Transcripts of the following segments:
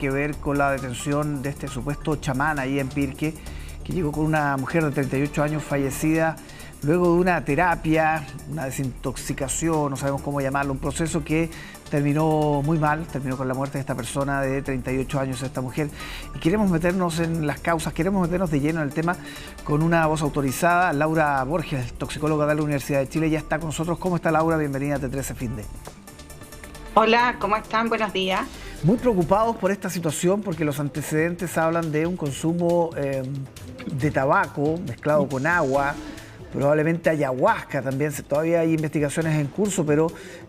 que ver con la detención de este supuesto chamán ahí en Pirque, que llegó con una mujer de 38 años fallecida luego de una terapia, una desintoxicación, no sabemos cómo llamarlo, un proceso que terminó muy mal, terminó con la muerte de esta persona de 38 años, esta mujer. Y queremos meternos en las causas, queremos meternos de lleno en el tema con una voz autorizada. Laura Borges, toxicóloga de la Universidad de Chile, ya está con nosotros. ¿Cómo está, Laura? Bienvenida a T13 Finde. Hola, ¿cómo están? Buenos días. Muy preocupados por esta situación porque los antecedentes hablan de un consumo de tabaco mezclado con agua, probablemente ayahuasca también. Todavía hay investigaciones en curso, pero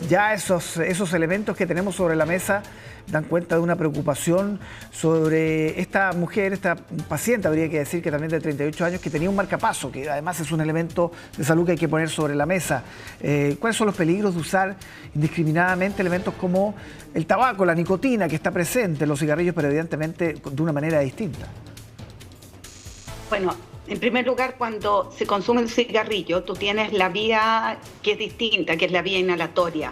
ya esos elementos que tenemos sobre la mesa dan cuenta de una preocupación sobre esta mujer, esta paciente, habría que decir, que también de 38 años, que tenía un marcapaso, que además es un elemento de salud que hay que poner sobre la mesa. ¿Cuáles son los peligros de usar indiscriminadamente elementos como el tabaco, la nicotina, que está presente en los cigarrillos, pero evidentemente de una manera distinta? Bueno, en primer lugar, cuando se consume el cigarrillo, tú tienes la vía que es distinta, que es la vía inhalatoria.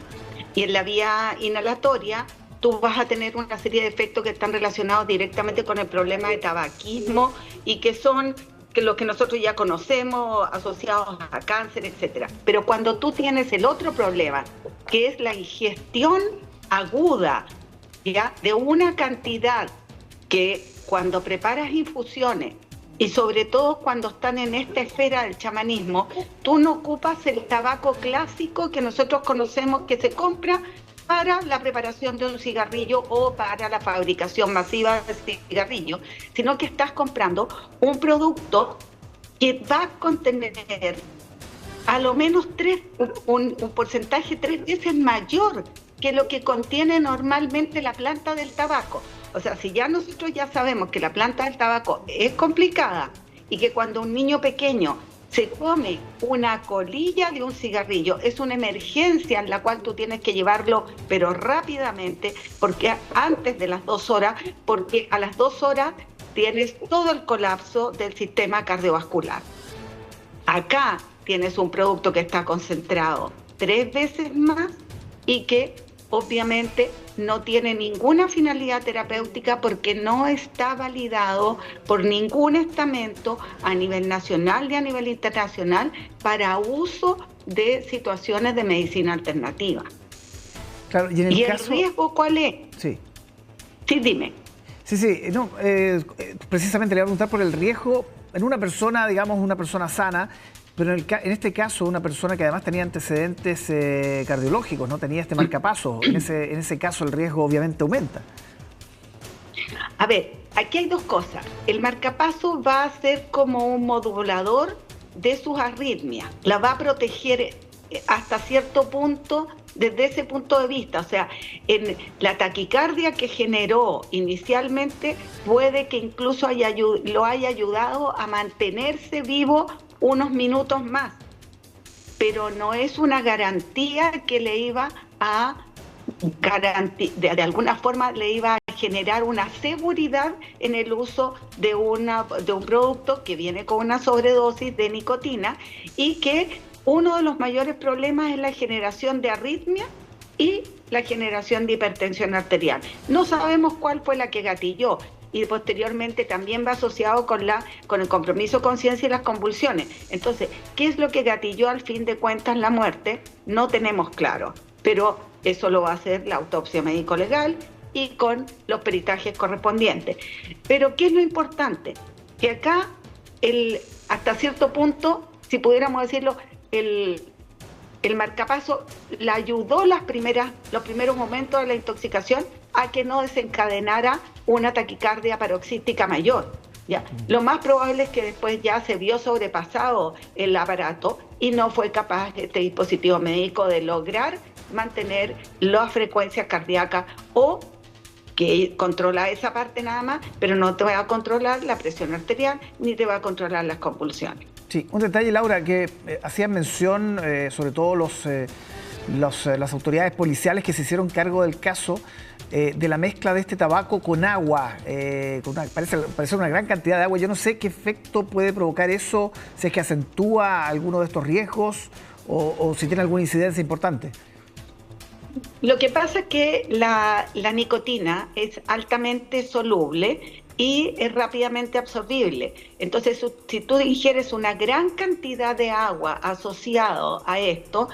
Y en la vía inhalatoria tú vas a tener una serie de efectos que están relacionados directamente con el problema de tabaquismo y que son los que nosotros ya conocemos, asociados a cáncer, etc. Pero cuando tú tienes el otro problema, que es la ingestión aguda, ¿ya?, de una cantidad que cuando preparas infusiones, y sobre todo cuando están en esta esfera del chamanismo, tú no ocupas el tabaco clásico que nosotros conocemos, que se compra para la preparación de un cigarrillo o para la fabricación masiva de cigarrillos, sino que estás comprando un producto que va a contener a lo menos un porcentaje 3 veces mayor que lo que contiene normalmente la planta del tabaco. O sea, si ya nosotros ya sabemos que la planta del tabaco es complicada y que cuando un niño pequeño se come una colilla de un cigarrillo, es una emergencia en la cual tú tienes que llevarlo, pero rápidamente, porque antes de las 2 horas, porque a las 2 horas tienes todo el colapso del sistema cardiovascular. Acá tienes un producto que está concentrado 3 veces más y que obviamente no tiene ninguna finalidad terapéutica porque no está validado por ningún estamento a nivel nacional ni a nivel internacional para uso de situaciones de medicina alternativa. Claro, y en el caso... riesgo cuál es? Sí. Sí, dime. Sí, no, precisamente le voy a preguntar por el riesgo en una persona, digamos, una persona sana, pero en este caso una persona que además tenía antecedentes cardiológicos, no tenía este marcapaso. En ese caso el riesgo obviamente aumenta. A ver, aquí hay dos cosas. El marcapaso va a ser como un modulador de sus arritmias, la va a proteger hasta cierto punto desde ese punto de vista. O sea, en la taquicardia que generó inicialmente puede que incluso lo haya ayudado a mantenerse vivo unos minutos más, pero no es una garantía que le iba a de alguna forma le iba a generar una seguridad en el uso de un producto que viene con una sobredosis de nicotina y que uno de los mayores problemas es la generación de arritmia y la generación de hipertensión arterial. No sabemos cuál fue la que gatilló y posteriormente también va asociado con el compromiso conciencia y las convulsiones. Entonces, ¿qué es lo que gatilló al fin de cuentas la muerte? No tenemos claro, pero eso lo va a hacer la autopsia médico-legal y con los peritajes correspondientes. Pero ¿qué es lo importante? Que acá, hasta cierto punto, si pudiéramos decirlo, el marcapaso le ayudó los primeros momentos de la intoxicación a que no desencadenara una taquicardia paroxística mayor, ¿ya? Lo más probable es que después ya se vio sobrepasado el aparato y no fue capaz este dispositivo médico de lograr mantener las frecuencias cardíacas, o que controla esa parte nada más, pero no te va a controlar la presión arterial ni te va a controlar las convulsiones. Sí, un detalle, Laura, que hacían mención, sobre todo las autoridades policiales que se hicieron cargo del caso, de la mezcla de este tabaco con agua, parece una gran cantidad de agua. Yo no sé qué efecto puede provocar eso, si es que acentúa alguno de estos riesgos o si tiene alguna incidencia importante. Lo que pasa es que la nicotina es altamente soluble y es rápidamente absorbible. Entonces, si tú ingieres una gran cantidad de agua asociado a esto,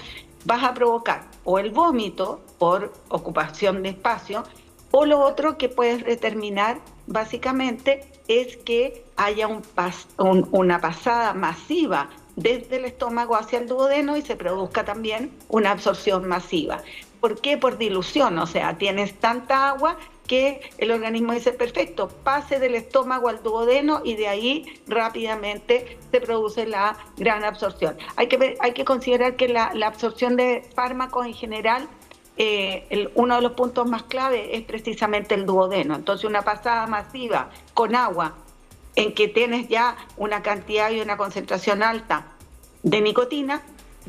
vas a provocar o el vómito por ocupación de espacio, o lo otro que puedes determinar básicamente es que haya una pasada masiva desde el estómago hacia el duodeno y se produzca también una absorción masiva. ¿Por qué? Por dilución, o sea, tienes tanta agua que el organismo dice, perfecto, pase del estómago al duodeno y de ahí rápidamente se produce la gran absorción. Hay que considerar que la absorción de fármacos en general, uno de los puntos más clave es precisamente el duodeno. Entonces una pasada masiva con agua en que tienes ya una cantidad y una concentración alta de nicotina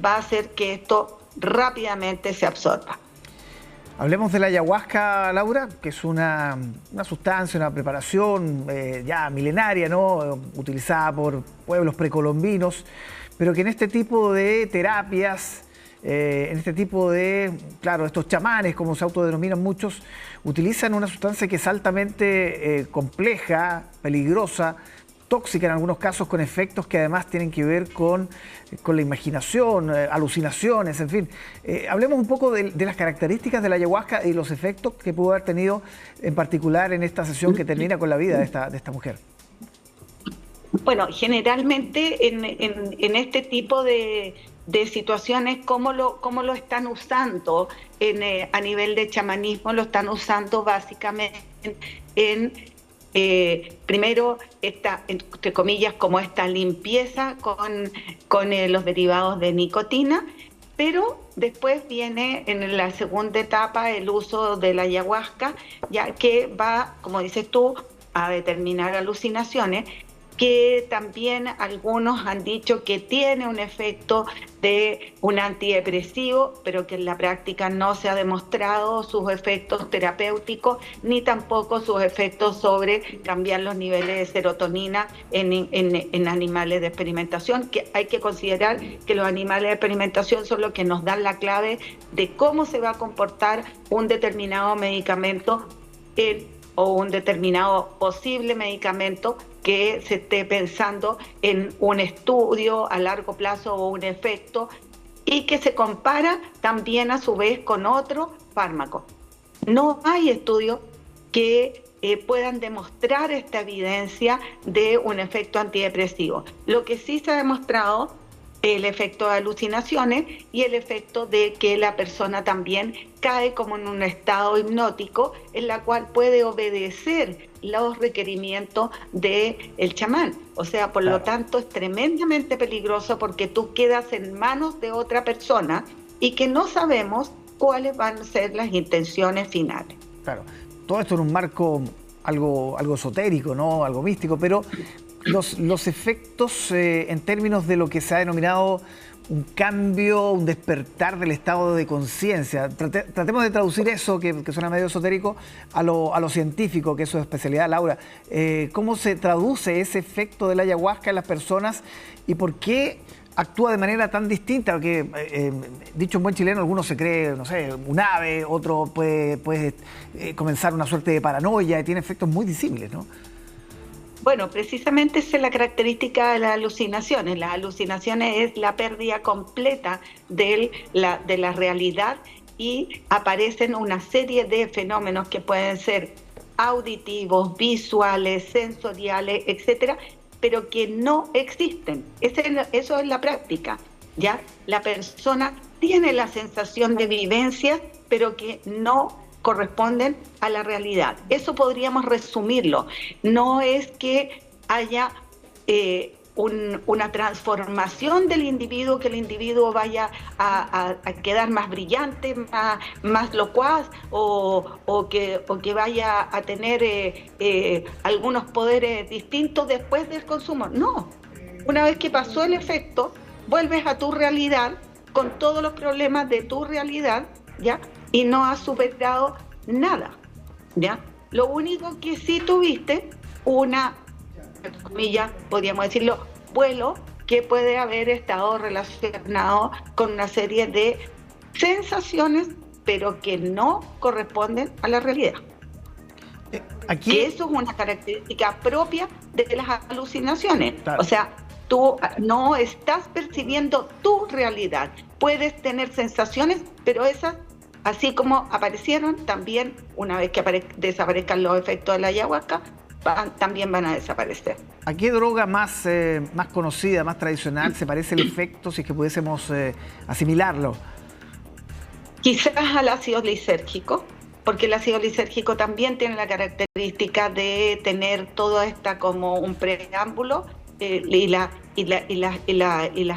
va a hacer que esto rápidamente se absorba. Hablemos de la ayahuasca, Laura, que es una sustancia, una preparación ya milenaria, ¿no? Utilizada por pueblos precolombinos, pero que en este tipo de terapias, en este tipo de, claro, estos chamanes, como se autodenominan muchos, utilizan una sustancia que es altamente compleja, peligrosa, tóxica en algunos casos, con efectos que además tienen que ver con la imaginación, alucinaciones, en fin. Hablemos un poco de las características de la ayahuasca y los efectos que pudo haber tenido en particular en esta sesión que termina con la vida de esta mujer. Bueno, generalmente en este tipo de situaciones, ¿cómo lo están usando a nivel de chamanismo? Lo están usando básicamente primero, entre comillas, como esta limpieza con los derivados de nicotina, pero después viene en la segunda etapa el uso de la ayahuasca, ya que va, como dices tú, a determinar alucinaciones, que también algunos han dicho que tiene un efecto de un antidepresivo, pero que en la práctica no se ha demostrado sus efectos terapéuticos, ni tampoco sus efectos sobre cambiar los niveles de serotonina en animales de experimentación, que hay que considerar que los animales de experimentación son los que nos dan la clave de cómo se va a comportar un determinado medicamento o un determinado posible medicamento que se esté pensando en un estudio a largo plazo o un efecto, y que se compara también a su vez con otro fármaco. No hay estudios que puedan demostrar esta evidencia de un efecto antidepresivo. Lo que sí se ha demostrado el efecto de alucinaciones y el efecto de que la persona también cae como en un estado hipnótico en la cual puede obedecer los requerimientos del chamán. O sea, por lo tanto es tremendamente peligroso porque tú quedas en manos de otra persona y que no sabemos cuáles van a ser las intenciones finales. Claro, todo esto en un marco algo esotérico, ¿no? Algo místico, pero los efectos en términos de lo que se ha denominado un cambio, un despertar del estado de conciencia. Tratemos de traducir eso, que suena medio esotérico, a lo científico, que es su especialidad, Laura. ¿Cómo se traduce ese efecto de la ayahuasca en las personas y por qué actúa de manera tan distinta? Porque, dicho en buen chileno, algunos se cree, no sé, un ave, otro puede comenzar una suerte de paranoia y tiene efectos muy disímiles, ¿no? Bueno, precisamente esa es la característica de las alucinaciones. Las alucinaciones es la pérdida completa de la realidad y aparecen una serie de fenómenos que pueden ser auditivos, visuales, sensoriales, etcétera, pero que no existen. Eso es la práctica, ¿ya? La persona tiene la sensación de vivencia, pero que no corresponden a la realidad. Eso podríamos resumirlo. No es que haya una transformación del individuo, que el individuo vaya a quedar más brillante, más locuaz, o que vaya a tener algunos poderes distintos después del consumo. No. Una vez que pasó el efecto, vuelves a tu realidad con todos los problemas de tu realidad, ¿ya? Y no has superado nada, ¿ya? Lo único que sí tuviste, entre comillas, podríamos decirlo, vuelo, que puede haber estado relacionado con una serie de sensaciones pero que no corresponden a la realidad. Aquí... Que eso es una característica propia de las alucinaciones. Claro. O sea, tú no estás percibiendo tu realidad. Puedes tener sensaciones, pero esas, así como aparecieron, también una vez que desaparezcan los efectos de la ayahuasca, también van a desaparecer. ¿A qué droga más conocida, más tradicional se parece el efecto, si es que pudiésemos asimilarlo? Quizás al ácido lisérgico, porque el ácido lisérgico también tiene la característica de tener toda esta como un preámbulo y las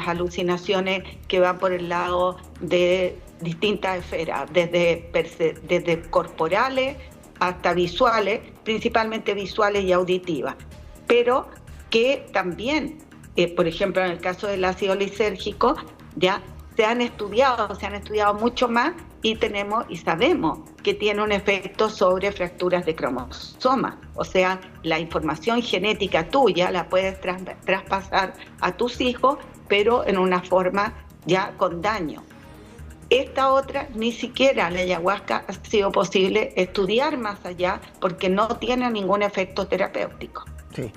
alucinaciones que van por el lado de distintas esferas, desde corporales hasta visuales, principalmente visuales y auditivas, pero que también, por ejemplo, en el caso del ácido lisérgico, ya se han estudiado mucho más y sabemos que tiene un efecto sobre fracturas de cromosomas. O sea, la información genética tuya la puedes traspasar a tus hijos, pero en una forma ya con daño. Esta otra, ni siquiera la ayahuasca ha sido posible estudiar más allá porque no tiene ningún efecto terapéutico. Sí,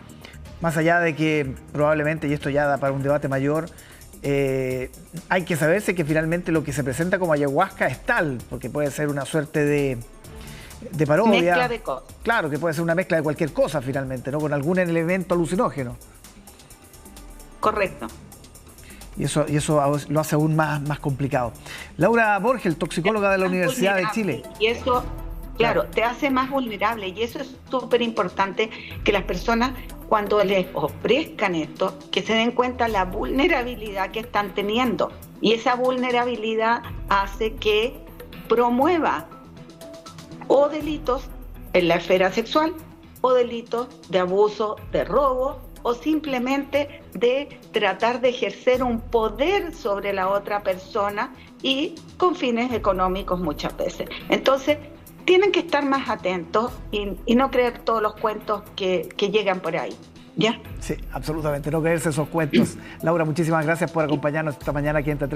más allá de que probablemente, y esto ya da para un debate mayor, hay que saberse que finalmente lo que se presenta como ayahuasca es tal, porque puede ser una suerte de parodia. Mezcla de cosas. Claro, que puede ser una mezcla de cualquier cosa finalmente, ¿no? Con algún elemento alucinógeno. Correcto. Y eso lo hace aún más complicado. Laura Borgel, toxicóloga de la Universidad de Chile. Y eso, claro, te hace más vulnerable, y eso es súper importante, que las personas, cuando les ofrezcan esto, que se den cuenta la vulnerabilidad que están teniendo. Y esa vulnerabilidad hace que promueva o delitos en la esfera sexual, o delitos de abuso, de robo, o simplemente de tratar de ejercer un poder sobre la otra persona y con fines económicos muchas veces. Entonces, tienen que estar más atentos y no creer todos los cuentos que llegan por ahí. ¿Ya? Sí, absolutamente, no creerse esos cuentos. Laura, muchísimas gracias por acompañarnos esta mañana aquí en Entre